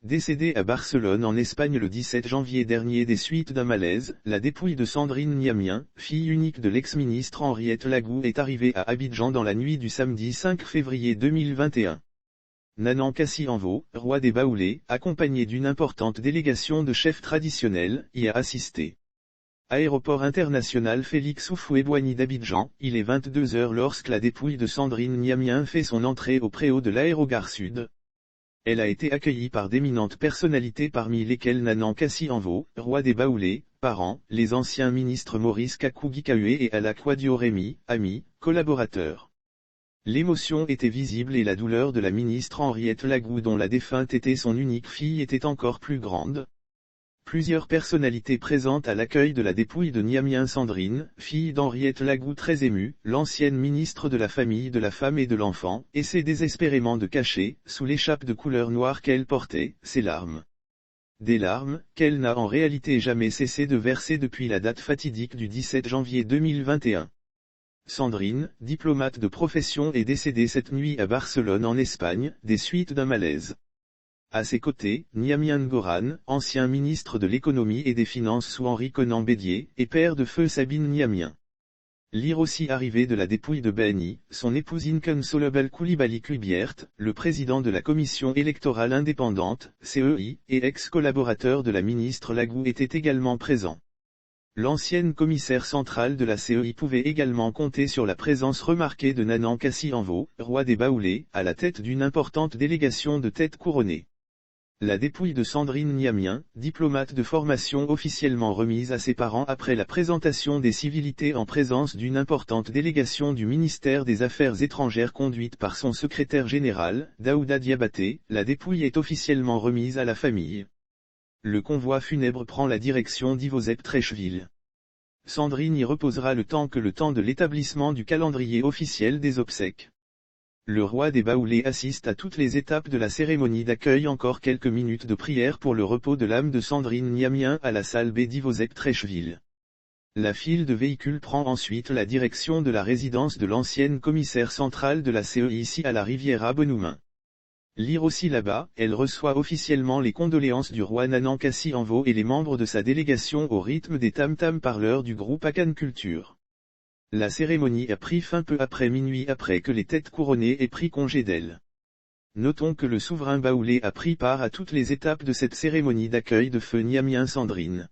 Décédée à Barcelone en Espagne le 17 janvier dernier des suites d'un malaise, la dépouille de Sandrine Niamien, fille unique de l'ex-ministre Henriette Lagou est arrivée à Abidjan dans la nuit du samedi 5 février 2021. Nanan Kassi-Envo, roi des Baoulés, accompagné d'une importante délégation de chefs traditionnels, y a assisté. Aéroport international Félix Houphouët-Boigny d'Abidjan, il est 22 heures lorsque la dépouille de Sandrine Niamien fait son entrée au préau de l'aérogare sud. Elle a été accueillie par d'éminentes personnalités parmi lesquelles Nanan Kassi-Envo, roi des Baoulés, parents, les anciens ministres Maurice Kakou-Guikahué et Alakwadio Rémy, amis, collaborateurs. L'émotion était visible et la douleur de la ministre Henriette Lagou dont la défunte était son unique fille était encore plus grande. Plusieurs personnalités présentes à l'accueil de la dépouille de Niamien Sandrine, fille d'Henriette Lagou très émue, l'ancienne ministre de la Famille de la Femme et de l'Enfant, essaie désespérément de cacher, sous l'écharpe de couleur noire qu'elle portait, ses larmes. Des larmes, qu'elle n'a en réalité jamais cessé de verser depuis la date fatidique du 17 janvier 2021. Sandrine, diplomate de profession est décédée cette nuit à Barcelone en Espagne, des suites d'un malaise. À ses côtés, Niamien Ngoran, ancien ministre de l'économie et des finances sous Henri Konan Bédié, et père de feu Sabine Niamien. Lire aussi arrivée de la dépouille de Bani, son épouse Inkem Solobel Koulibaly Kuibiert, le président de la commission électorale indépendante, CEI, et ex-collaborateur de la ministre Lagou était également présent. L'ancienne commissaire centrale de la CEI pouvait également compter sur la présence remarquée de Nanan Kassi-Envo, roi des Baoulés, à la tête d'une importante délégation de têtes couronnées. La dépouille de Sandrine Niamien, diplomate de formation officiellement remise à ses parents après la présentation des civilités en présence d'une importante délégation du ministère des Affaires étrangères conduite par son secrétaire général, Daouda Diabaté, la dépouille est officiellement remise à la famille. Le convoi funèbre prend la direction d'Ivozep-Trècheville. Sandrine y reposera le temps de l'établissement du calendrier officiel des obsèques. Le roi des Baoulés assiste à toutes les étapes de la cérémonie d'accueil. Encore quelques minutes de prière pour le repos de l'âme de Sandrine Niamien à la salle B d'Ivozep-Trècheville. La file de véhicules prend ensuite la direction de la résidence de l'ancienne commissaire centrale de la CEI ici à la Riviera Benoumin. Lire aussi là-bas, elle reçoit officiellement les condoléances du roi Nanan Kassi-Envo et les membres de sa délégation au rythme des tam-tam parleurs du groupe Akan Culture. La cérémonie a pris fin peu après minuit après que les têtes couronnées aient pris congé d'elle. Notons que le souverain baoulé a pris part à toutes les étapes de cette cérémonie d'accueil de feu Niamien Sandrine.